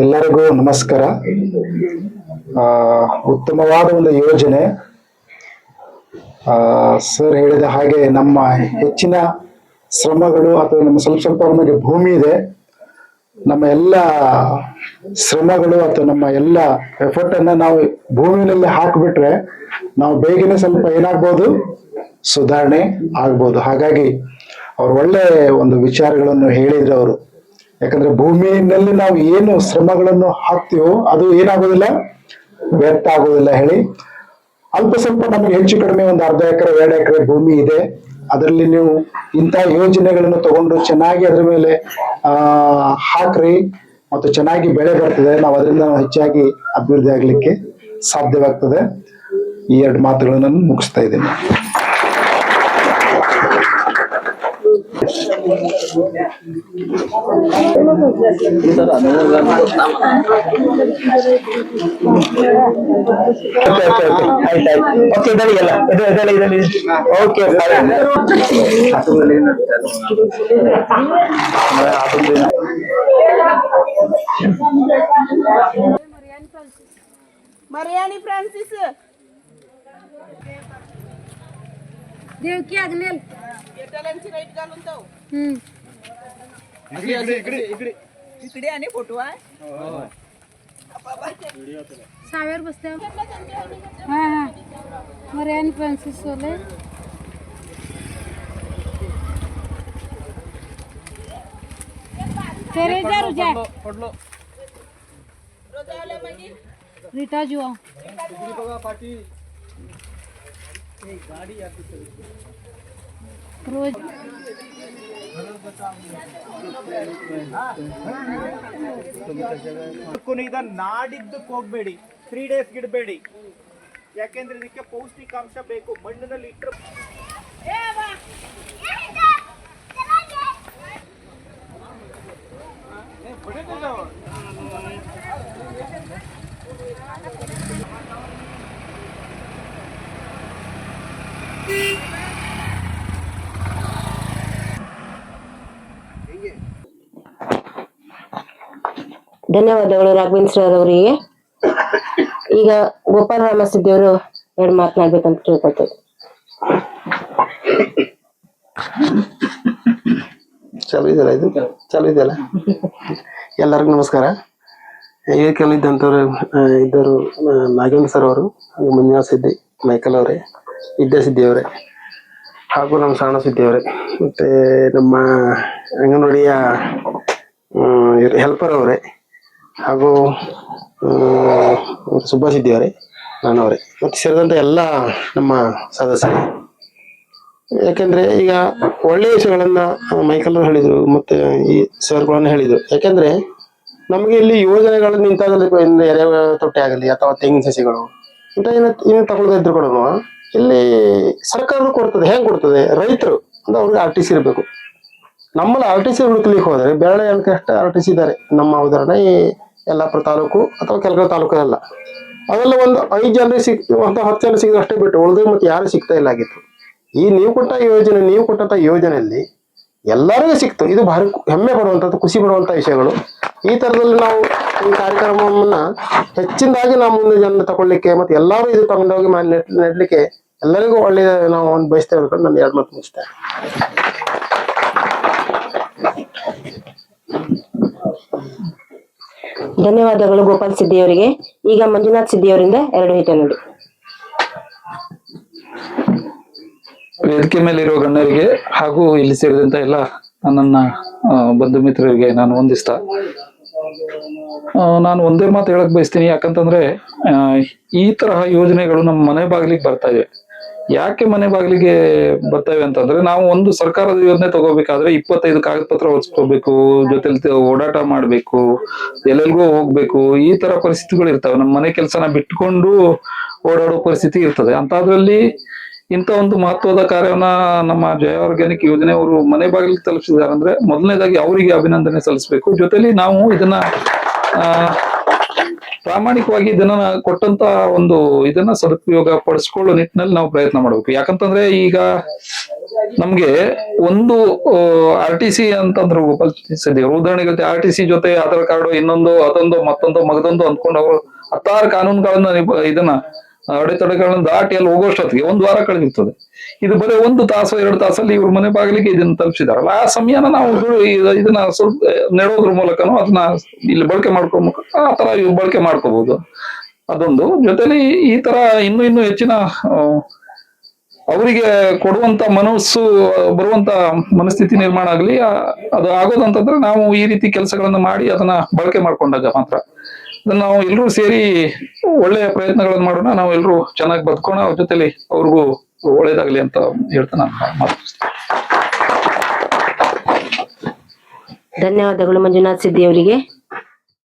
ಎಲ್ಲರಿಗೂ ನಮಸ್ಕಾರ. ಉತ್ತಮವಾದ ಒಂದು ಯೋಜನೆ. ಸರ್ ಹೇಳಿದ ಹಾಗೆ ನಮ್ಮ ಹೆಚ್ಚಿನ ಶ್ರಮಗಳು ಅಥವಾ ನಮ್ಮ ಸ್ವಲ್ಪ ನಮಗೆ ಭೂಮಿ ಇದೆ, ನಮ್ಮ ಎಲ್ಲ ಶ್ರಮಗಳು ಅಥವಾ ನಮ್ಮ ಎಲ್ಲ ಎಫರ್ಟ್ ಅನ್ನ ನಾವು ಭೂಮಿನಲ್ಲಿ ಹಾಕಿಬಿಟ್ರೆ ನಾವು ಬೇಗನೆ ಸ್ವಲ್ಪ ಏನಾಗ್ಬೋದು, ಸುಧಾರಣೆ ಆಗ್ಬೋದು. ಹಾಗಾಗಿ ಅವ್ರು ಒಳ್ಳೆ ಒಂದು ವಿಚಾರಗಳನ್ನು ಹೇಳಿದ್ರು ಅವರು. ಯಾಕಂದ್ರೆ ಭೂಮಿಯಲ್ಲಿ ನಾವು ಏನು ಶ್ರಮಗಳನ್ನು ಹಾಕ್ತೀವೋ ಅದು ಏನಾಗೋದಿಲ್ಲ, ವ್ಯರ್ಥ ಆಗೋದಿಲ್ಲ ಹೇಳಿ. ಅಲ್ಪ ಸ್ವಲ್ಪ ನಮಗೆ ಹೆಚ್ಚು ಕಡಿಮೆ ಒಂದು 1/2 ಎಕರೆ 2 ಎಕರೆ ಭೂಮಿ ಇದೆ, ಅದರಲ್ಲಿ ನೀವು ಇಂಥ ಯೋಜನೆಗಳನ್ನು ತಗೊಂಡು ಚೆನ್ನಾಗಿ ಅದ್ರ ಮೇಲೆ ಹಾಕ್ರಿ ಮತ್ತು ಚೆನ್ನಾಗಿ ಬೆಳೆ ಬರ್ತದೆ. ನಾವು ಅದರಿಂದ ಹೆಚ್ಚಾಗಿ ಅಭಿವೃದ್ಧಿ ಆಗ್ಲಿಕ್ಕೆ ಸಾಧ್ಯವಾಗ್ತದೆ. ಈ 2 ಮಾತುಗಳನ್ನು ಮುಗಿಸ್ತಾ ಇದ್ದೀನಿ. Mariani Francis. देवकी अग्नेल येतालांची राईट घालून जाऊ. इकडे आणि फोटो आहे. सावेर बसते. हा हा मरियानी फ्रांसिस सोले. तेरेजा रुजा पडलो रोजावला मनी रीटा जुआ बघा पाटी गाडी आती रोज ಇದನ್ನ ನಾಡಿದ್ದಕ್ಕೆ ಹೋಗ್ಬೇಡಿ, 3 ಡೇಸ್ ಇಡಬೇಡಿ. ಯಾಕೆಂದ್ರೆ ಇದಕ್ಕೆ ಪೌಷ್ಟಿಕಾಂಶ ಬೇಕು. ಮಣ್ಣಿನಲ್ಲಿ ಇಟ್ಟರೆ ಧನ್ಯವಾದಗಳು ರಾಘವೇಂದ್ರ ಸರ್ ಅವರಿಗೆ. ಈಗ ಗೋಪಾಲ ರಾಮಸಿದ್ದಿ ಅವರು 2 ಮಾತನಾಡ್ಬೇಕಂತ ಕೇಳ್ಕೊಳ್ತೇವೆ. ಚಾಲು ಇದೆಯಲ್ಲ. ಎಲ್ಲರಿಗೂ ನಮಸ್ಕಾರ. ವೇದಿಕೆಯಲ್ಲಿದ್ದಂಥವ್ರು ಇದ್ದರು ನಾಗೇಂದ್ರ ಸರ್ ಅವರು, ಹಾಗೂ ಮಂಜುನಾಥ್ ಸಿದ್ದಿ, ಮೈಕಲ್ ಅವರೇ, ವಿದ್ಯಾ ಸಿದ್ದಿ ಅವರೇ, ಹಾಗೂ ನಮ್ಮ ಶರಣ ಸಿದ್ದಿ ಅವರೇ, ಮತ್ತೆ ನಮ್ಮ ಅಂಗನವಾಡಿಯ ಹೆಲ್ಪರ್ ಅವರೇ, ಹಾಗೂ ಸುಬ್ಬಾಸಿದ್ದಿ ಅವರೇ, ನಾನವರೇ, ಮತ್ತೆ ಸೇರಿದಂತೆ ಎಲ್ಲ ನಮ್ಮ ಸದಸ್ಯರು. ಯಾಕೆಂದ್ರೆ ಈಗ ಒಳ್ಳೆಯ ವಿಷಯಗಳನ್ನ ಮೈಕಲ್ ಅವರು ಹೇಳಿದ್ರು, ಮತ್ತೆ ಈ ಸರ್ಗಳನ್ನು ಹೇಳಿದ್ರು. ಯಾಕೆಂದ್ರೆ ನಮಗೆ ಇಲ್ಲಿ ಯೋಜನೆಗಳು ನಿಂತಾಗಲಿ, ಎರೆ ತೊಟ್ಟೆ ಆಗಲಿ ಅಥವಾ ತೆಂಗಿನ ಸಸಿಗಳು ಇಂಥ ಏನು ತಗೊಳ್ದಿದ್ರು ಕೂಡ ಇಲ್ಲಿ ಸರ್ಕಾರ ಕೊಡ್ತದೆ. ಹೆಂಗ್ ಕೊಡ್ತದೆ? ರೈತರು ಅಂದ್ರೆ ಅವ್ರಿಗೆ RTC ಇರಬೇಕು. ನಮ್ಮಲ್ಲಿ RTC ಹುಡುಕ್ಲಿಕ್ಕೆ ಹೋದ್ರೆ ಬೇರೆ ಅಷ್ಟು RTC ಇದ್ದಾರೆ. ನಮ್ಮ ಉದಾಹರಣೆ ಯಲ್ಲಾಪುರ ತಾಲೂಕು ಅಥವಾ ಕೆಲವು ತಾಲೂಕು ಎಲ್ಲ, ಅದೆಲ್ಲ ಒಂದು 5 ಜನರಿಗೆ ಸಿಗ್ತದೆ, 10 ಜನ ಸಿಗಿದ್ರೆ ಅಷ್ಟೇ ಬಿಟ್ಟು ಉಳಿದ್ರೆ ಮತ್ತೆ ಯಾರು ಸಿಗ್ತಾ ಇಲ್ಲ ಆಗಿತ್ತು. ಈ ನೀವು ಕೊಟ್ಟಂತ ಯೋಜನೆಯಲ್ಲಿ ಎಲ್ಲರಿಗೂ ಸಿಕ್ತು. ಇದು ಭಾರಿ ಹೆಮ್ಮೆ ಪಡುವಂಥದ್ದು, ಖುಷಿ ಪಡುವಂತ ವಿಷಯಗಳು. ಈ ತರದಲ್ಲಿ ನಾವು ಈ ಕಾರ್ಯಕ್ರಮವನ್ನ ಹೆಚ್ಚಿನದಾಗಿ ನಾವು ಮುಂದೆ ಜನ ತಗೊಳ್ಳಿಕ್ಕೆ ಮತ್ತೆ ಎಲ್ಲರೂ ಇದು ತಗೊಂಡೋಗಿ ನೆಡ್ಲಿಕ್ಕೆ ಎಲ್ಲರಿಗೂ ಒಳ್ಳೆಯ ನಾವು ಒಂದು ಬಯಸ್ತೇವೆ ಅನ್ಕೊಂಡು ನಾನು 2 ಮಾತು ಮುಗಿಸ್ತೇನೆ. ಧನ್ಯವಾದಗಳು ಗೋಪಾಲ್ ಸಿದ್ದಿ ಅವರಿಗೆ. ಈಗ ಮಂಜುನಾಥ್ ಸಿದ್ದಿ ಅವರಿಂದ 2 ಹಿತ ನೋಡಿ. ವೇದಿಕೆ ಮೇಲೆ ಇರುವ ಗಣ್ಯರಿಗೆ ಹಾಗೂ ಇಲ್ಲಿ ಸೇರಿದಂತ ಎಲ್ಲ ನನ್ನ ಬಂಧು ಮಿತ್ರರಿಗೆ ನಾನು ವಂದಿಸ್ತಾ, ನಾನು ಒಂದೇ ಮಾತು ಹೇಳಕ್ ಬಯಸ್ತೀನಿ. ಯಾಕಂತಂದ್ರೆ ಈ ತರಹ ಯೋಜನೆಗಳು ನಮ್ಮ ಮನೆ ಬಾಗಿಲಿಗೆ ಬರ್ತಾ ಇವೆ. ಯಾಕೆ ಮನೆ ಬಾಗಿಲಿಗೆ ಬರ್ತವೆ ಅಂತಂದ್ರೆ, ನಾವು ಒಂದು ಸರ್ಕಾರದ ಯೋಜನೆ ತಗೋಬೇಕಾದ್ರೆ 25 ಕಾಗದ ಪತ್ರ ಹೊಲ್ಸ್ಕೋಬೇಕು, ಜೊತೆಲಿ ಓಡಾಟ ಮಾಡ್ಬೇಕು, ಎಲ್ಲೆಲ್ಗೂ ಹೋಗ್ಬೇಕು. ಈ ತರ ಪರಿಸ್ಥಿತಿಗಳು ಇರ್ತವೆ. ನಮ್ಮ ಮನೆ ಕೆಲಸನ ಬಿಟ್ಕೊಂಡು ಓಡಾಡೋ ಪರಿಸ್ಥಿತಿ ಇರ್ತದೆ. ಅಂತದ್ರಲ್ಲಿ ಇಂಥ ಒಂದು ಮಹತ್ವದ ಕಾರ್ಯವನ್ನ ನಮ್ಮ ಜಯ ಆರ್ಗ್ಯಾನಿಕ್ ಯೋಜನೆ ಅವರು ಮನೆ ಬಾಗಿಲಿಗೆ ತಲುಪಿಸಿದ್ದಾರೆ ಅಂದ್ರೆ ಮೊದಲನೇದಾಗಿ ಅವರಿಗೆ ಅಭಿನಂದನೆ ಸಲ್ಲಿಸಬೇಕು. ಜೊತೆಲಿ ನಾವು ಇದನ್ನ ಪ್ರಾಮಾಣಿಕವಾಗಿ ಇದನ್ನ ಕೊಟ್ಟಂತ ಒಂದು ಇದನ್ನ ಸದುಪಯೋಗ ಪಡಿಸ್ಕೊಳ್ಳೋ ನಿಟ್ಟಿನಲ್ಲಿ ನಾವು ಪ್ರಯತ್ನ ಮಾಡ್ಬೇಕು. ಯಾಕಂತಂದ್ರೆ ಈಗ ನಮ್ಗೆ ಒಂದು RTC ಅಂತಂದ್ರು ಉದಾಹರಣೆಗೆ RTC ಜೊತೆ ಆಧಾರ್ ಕಾರ್ಡ್ ಇನ್ನೊಂದು ಅದೊಂದು ಮತ್ತೊಂದು ಮಗದೊಂದು ಅಂದ್ಕೊಂಡು ಅವರು 16 ಕಾನೂನುಗಳನ್ನ ಇದನ್ನ ಅಡೆತಡೆಗಳನ್ನ ದಾಟಿ ಅಲ್ಲಿ ಹೋಗೋಷ್ಟೊತ್ತಿಗೆ 1 ವಾರ ಕಳೆದಿರ್ತದೆ. ಇದು ಬರೀ 1 ತಾಸು 2 ತಾಸಲ್ಲಿ ಇವ್ರ ಮನೆ ಬಾಗಿಲಿಗೆ ಇದನ್ನ ತಲುಪಿಸಿದಾರಲ್ಲ, ಆ ಸಮಯನ ನಾವು ಇದನ್ನ ಸ್ವಲ್ಪ ನೆಡೋದ್ರ ಮೂಲಕನೂ ಅದನ್ನ ಇಲ್ಲಿ ಬಳಕೆ ಮಾಡ್ಕೊ ಆ ತರ ಇವ್ ಬಳಕೆ ಮಾಡ್ಕೋಬಹುದು. ಅದೊಂದು ಜೊತೆಲಿ ಈ ತರ ಇನ್ನೂ ಹೆಚ್ಚಿನ ಅವರಿಗೆ ಕೊಡುವಂತ ಮನಸ್ಸು ಬರುವಂತ ಮನಸ್ಥಿತಿ ನಿರ್ಮಾಣ ಆಗ್ಲಿ. ಅದು ಆಗೋದಂತಂದ್ರೆ ನಾವು ಈ ರೀತಿ ಕೆಲಸಗಳನ್ನ ಮಾಡಿ ಅದನ್ನ ಬಳಕೆ ಮಾಡ್ಕೊಂಡಾಗ ಮಾತ್ರ. ಅದನ್ನ ನಾವು ಎಲ್ರೂ ಸೇರಿ ಒಳ್ಳೆಯ ಪ್ರಯತ್ನಗಳನ್ನ ಮಾಡೋಣ, ನಾವು ಎಲ್ರೂ ಚೆನ್ನಾಗಿ ಬದುಕೋಣ, ಅವ್ರ ಜೊತೆಲಿ ಅವ್ರಿಗೂ ಒಳ್ಳೇದಾಗ್ಲಿ ಅಂತ ಹೇಳ್ತಾ ನಾನು ಮಾತಾಡ್ತೀನಿ. ಧನ್ಯವಾದಗಳು ಮಂಜುನಾಥ್ ಸಿದ್ದಿ ಅವರಿಗೆ.